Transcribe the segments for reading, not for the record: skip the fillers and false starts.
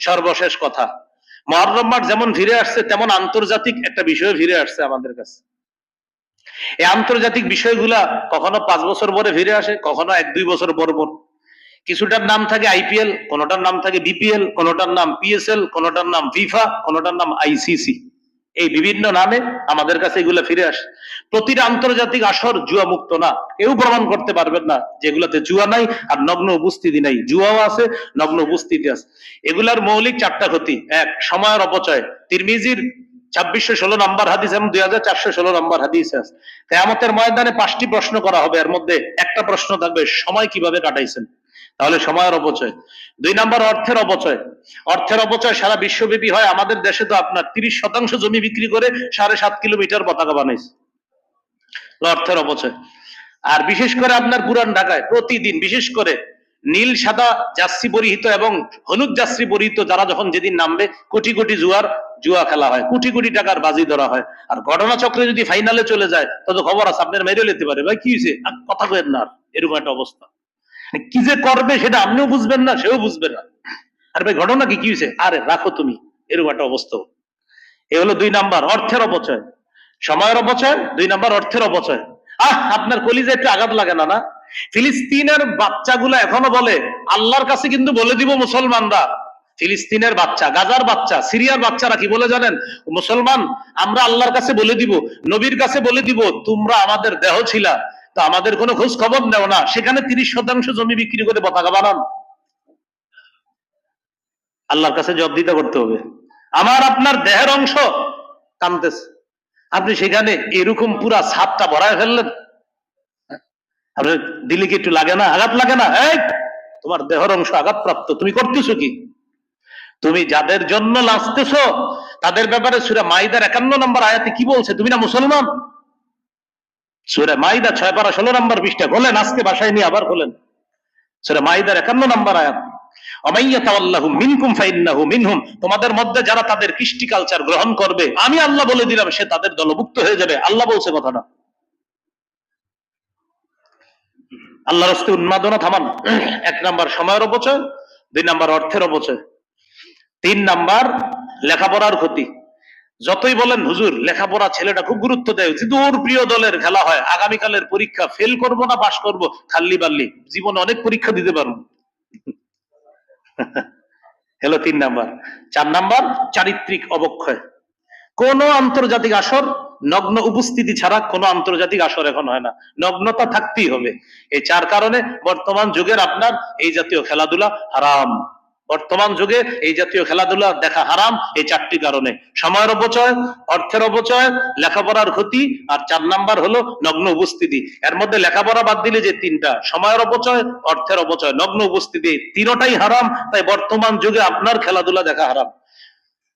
সর্বশেষ কথা, মুহররম মাস যেমন ফিরে আসছে তেমন আন্তর্জাতিক একটা বিষয় ফিরে আসছে আমাদের কাছে। এই আন্তর্জাতিক বিষয়গুলা কখনো 5 বছর পরে ফিরে আসে, কখনো 1-2 বছর পর পর। কিছুটার নাম থাকে আইপিএল, কোনোটার নাম থাকে বিপিএল, কোনোটার নাম পিএসএল, কোনোটার নাম ফিফা, কোনোটার নাম আইসিসি। এই বিভিন্ন নামে আমাদের কাছে এগুলা ফিরে আসে। প্রতিটা আন্তর্জাতিক আসর জুয়া মুক্ত না, কেউ প্রমাণ করতে পারবেন না যেগুলাতে জুয়া নাই আর নগ্ন উপস্থিতি নাই। জুয়াও আছে, নগ্ন উপস্থিতি আছে। এগুলার মৌলিক 4টা ক্ষতি। 1, সময়ের অপচয়। তিরমিজির 2616 নম্বর হাদিস এবং 2416 নম্বর হাদিস আছে। কিয়ামতের ময়দানে 5টি প্রশ্ন করা হবে, এর মধ্যে একটা প্রশ্ন থাকবে সময় কিভাবে কাটাইছেন, তাহলে সময়ের অপচয়। 2 নম্বর অর্থের অপচয়। অর্থের অপচয় সারা বিশ্বব্যাপী হয়। আমাদের দেশে তো আপনার 30% জমি বিক্রি করে 7.5 কিলোমিটার পতাকা বানাইছে, অর্থের অপচয়। আর বিশেষ করে আপনার পুরান ঢাকায় প্রতিদিন বিশেষ করে নীল সাদা জার্সি পরিহিত এবং হলুদ জার্সি পরিহিত যারা যখন যেদিন নামবে কোটি কোটি জুয়া খেলা হয়, কোটি কোটি টাকার বাজি ধরা হয়। আর ঘটনাচক্রে যদি ফাইনালে চলে যায় তত খবর আছে, আপনার মেরে নিতে পারে। ভাই কি হয়েছে, কথা কয়েন না, এরকম একটা অবস্থা। কি যে করবে সেটা আপনিও বুঝবেন না, সেও বুঝবে না। আর ভাই ঘটনা কি হয়েছে, আরে রাখো তুমি, এরকম একটা অবস্থা। এ হলো 2 নাম্বার অর্থের অপচয়, সময়ের অপচয়। 2 নাম্বার অর্থের অপচয়। আপনার কলিজা একটু আঘাত লাগে না? না, ফিলিস্তিনের বাচ্চাগুলো এখনো বলে আল্লাহর কাছে কিন্তু বলে দিব মুসলমানরা। ফিলিস্তিনের বাচ্চা, গাজার বাচ্চা, সিরিয়ার বাচ্চারা কি বলে জানেন? মুসলমান আমরা আল্লাহর কাছে বলে দিব, নবীর কাছে বলে দিব তোমরা আমাদের দেহ ছিলা, তো আমাদের কোনো খোঁজ খবর নেও না। সেখানে 30% জমি বিক্রি করে পতাকা বানান। আল্লাহর কাছে জবাব দিতে করতে হবে। আমার আপনার দেহের অংশ কামতেছে, আপনি সেখানে এরকম পুরা ছাদটা ভরায় ফেললেন। আপনার দিলে কি একটু লাগে না, আঘাত লাগে না? এই তোমার দেহের অংশ আঘাতপ্রাপ্ত, তুমি করতেছো কি? তুমি যাদের জন্য নাচতেছো তাদের ব্যাপারে সূরা মাইদার 51 নম্বর আয়াতে কি বলছে? তুমি না মুসলমান? সূরা মাইদা 6 পারা 16 নম্বর পৃষ্ঠা খোলেন, আজকে বাসায় নিয়ে আবার খোলেন। সূরা মাইদার 51 নম্বর আয়াত, তোমাদের মধ্যে যারা তাদের কৃষ্টি কালচার গ্রহণ করবে আমি আল্লাহ বলে দিলাম সে তাদের দলভুক্ত হয়ে যাবে। আল্লাহ বলছে কথাটা। আল্লাহর রাস্তায় উন্মাদনা থামান। 1 নাম্বার সময়ের অপচয়, 2 নাম্বার অর্থের অপচয়, 3 নাম্বার লেখাপড়ার ক্ষতি। যতই বলেন হুজুর লেখাপড়া ছেলেটা খুব গুরুত্ব দেয়, যদি ওর প্রিয় দলের খেলা হয় আগামীকালের পরীক্ষা ফেল করব না পাশ করব, খাল্লি বাল্লি, জীবনে অনেক পরীক্ষা দিতে পারবো। হলো 3 নাম্বার। 4 নাম্বার চারিত্রিক অবক্ষয়। কোন আন্তর্জাতিক আসর নগ্ন উপস্থিতি ছাড়া কোন আন্তর্জাতিক আসর এখন হয় না, নগ্নতা থাকতেই হবে। এই 4 কারণে বর্তমান যুগের আপনার এই জাতীয় খেলাধুলা হারাম। বর্তমান যুগে এই জাতীয় খেলাধুলা দেখা হারাম এই 4টি কারণে: সময়ের অপচয়, অর্থের অপচয়, লেখাপড়ার ক্ষতি, আর 4 নাম্বার হলো নগ্ন উপস্থিতি। এর মধ্যে লেখাপড়া বাদ দিলে যে 3টা, সময়ের অপচয়, অর্থের অপচয়, নগ্ন উপস্থিতি, 3টাই হারাম। তাই বর্তমান যুগে আপনার খেলাধুলা দেখা হারাম।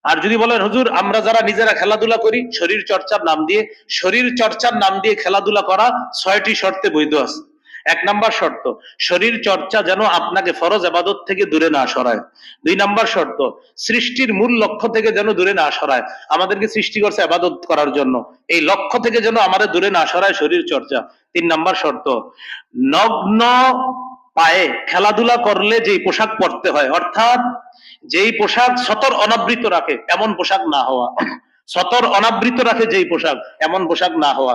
আর যদি বলেন হুজুর আমরা যারা নিজেরা খেলাধুলা করি শরীর চর্চার নাম দিয়ে, শরীর চর্চার নাম দিয়ে খেলাধুলা করা 6টি শর্তে বৈধ আছে। 1 নাম্বার শর্ত, শরীর চর্চা যেন আপনাকে ফরজ ইবাদত থেকে দূরে না সরায়। 2 নাম্বার শর্ত, সৃষ্টির মূল লক্ষ্য থেকে যেন দূরে না সরায়। আমাদেরকে সৃষ্টি করছে ইবাদত করার জন্য, এই লক্ষ্য থেকে যেন আমাদের দূরে না সরায় শরীর চর্চা। 3 নাম্বার শর্ত, নগ্ন পায়ে খেলাধুলা করলে যেই পোশাক পরতে হয়, অর্থাৎ যেই পোশাক সতর অনাবৃত রাখে এমন পোশাক না হওয়া। সতর অনাবৃত রাখে যেই পোশাক এমন পোশাক না হওয়া।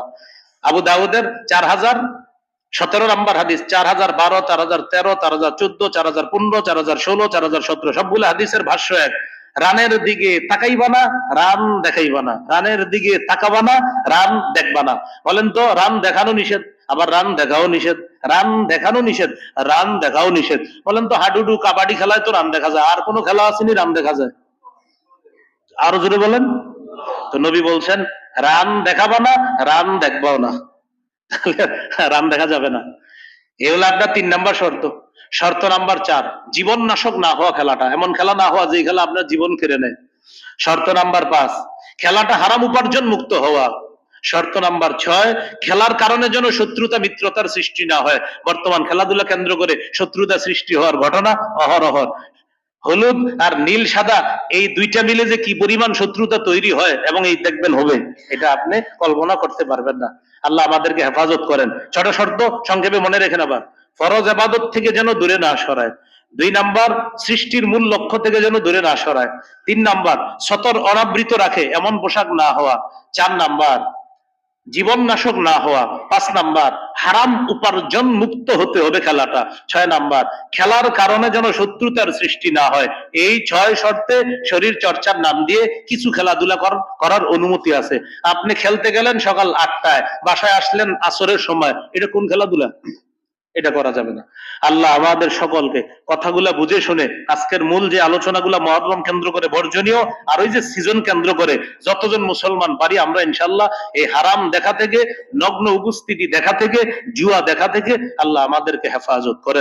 আবু দাউদের 4017 নম্বর হাদিস, 4012, 4013, 4014, 4015, 4016, 4017 সবগুলো হাদিসের ভাষ্য এক। রানের দিকে তাকাইবা না, রান দেখাইবা না। রানের দিকে তাকাবা না, রান দেখবা না। বলেন তো রান দেখানো নিষেধ, আবার রান দেখাও নিষেধ। রান দেখানো নিষেধ, রান দেখাও নিষেধ। বলেন তো হাডুডু কাবাডি খেলায় তো রান দেখা যায়, আর কোন খেলা আসেনি রান দেখা যায়? আরো জোরে বলেন। তো নবী বলছেন রান দেখাবা না, রান দেখবাও না, রান দেখা যাবে না। এ হলো আপনার 3 নাম্বার শর্ত। শর্ত নাম্বার 4, জীবন নাশক না হওয়া খেলাটা, এমন খেলা না হওয়া যে খেলা আপনার জীবন কেড়ে নেয়। শর্ত নাম্বার 5, খেলাটা হারাম উপার্জন মুক্ত হওয়া। শর্ত নাম্বার 6, খেলার কারণে যেন শত্রুতা মিত্রতার সৃষ্টি না হয়। বর্তমান খেলাধুলা কেন্দ্র করে শত্রুতা সৃষ্টি হওয়ার ঘটনা অহরহ। হলুদ আর নীল সাদা এই 2টা মিলে যে কি পরিমাণ শত্রুতা তৈরি হয় এবং এই দেখবেন হবে, এটা আপনি কল্পনা করতে পারবেন না। আল্লাহ আমাদেরকে হেফাজত করেন। 6টা শর্ত সংক্ষেপে মনে রেখেন আবার। ফরজ ইবাদত থেকে যেন দূরে না সরায়, 2 নাম্বার, সৃষ্টির মূল লক্ষ্য থেকে যেন দূরে না সরায়। 3 নাম্বার, সতর অনাবৃত রাখে এমন পোশাক না হওয়া। 4 নাম্বার, জীবন নাশক না হওয়া। 5 নাম্বার, হারাম উপার্জন মুক্ত হতে হবে খেলাটা। 6 নাম্বার, খেলার কারণে যেন শত্রুতার সৃষ্টি না হয়। এই 6 শর্তে শরীর চর্চার নাম দিয়ে কিছু খেলাধুলা করার অনুমতি আছে। আপনি খেলতে গেলেন সকাল 8টায়, বাসায় আসলেন আসরের সময়, এটা কোন খেলাধুলা? এটা করা যাবে না। আল্লাহ আমাদের সকলকে কথাগুলা বুঝে শুনে আজকের মূল যে আলোচনাগুলা মহররম কেন্দ্র করে বর্জনীয়, আর ওই যে সিজন কেন্দ্র করে যতজন মুসলমান পারি আমরা ইনশাআল্লাহ এই হারাম দেখা থেকে, নগ্ন উপস্থিতি দেখা থেকে, জুয়া দেখা থেকে আল্লাহ আমাদেরকে হেফাজত করেন।